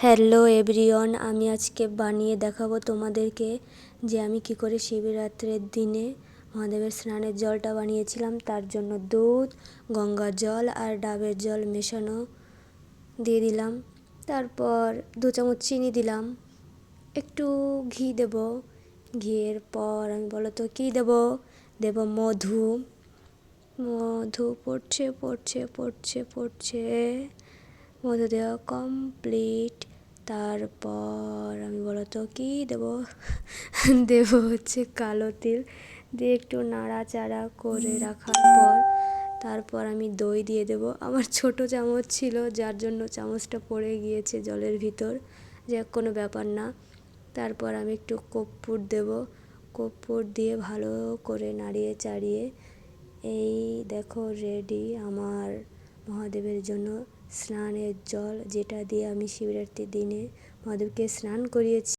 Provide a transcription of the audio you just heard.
Hello everyone, আমি আজকে বানিয়ে দেখাবো তোমাদেরকে যে আমি কি করে শিবরাত্রির দিনে মহাদেবের স্নানের জলটা বানিয়েছিলাম। তার জন্য দুধ, গঙ্গার জল আর ডাবের জল মেশানো দিয়ে দিলাম। তারপর 2 চামচ চিনি দিলাম, একটু ঘি দেব। ঘিয়ের পর আমি বলো তো কী দেব মধু। মধু পড়ছে পড়ছে পড়ছে পড়ছে মধু দেওয়া কমপ্লিট। তারপর আমি বলো তো কী দেবো দেব হচ্ছে কালো তিল দিয়ে একটু নাড়াচাড়া করে রাখার পর তারপর আমি দই দিয়ে দেব। আমার ছোট চামচ ছিল যার জন্য চামচটা পড়ে গিয়েছে জলের ভিতর, যে কোনো ব্যাপার না। তারপর আমি একটু কর্পূর দেব। কর্পূর দিয়ে ভালো করে নাড়িয়ে চাড়িয়ে এই দেখো রেডি আমার মহাদেবের জন্য স্নানের জল, যেটা দিয়ে আমি শিবরাত্রির দিনে মহাদেবকে স্নান করিয়েছি।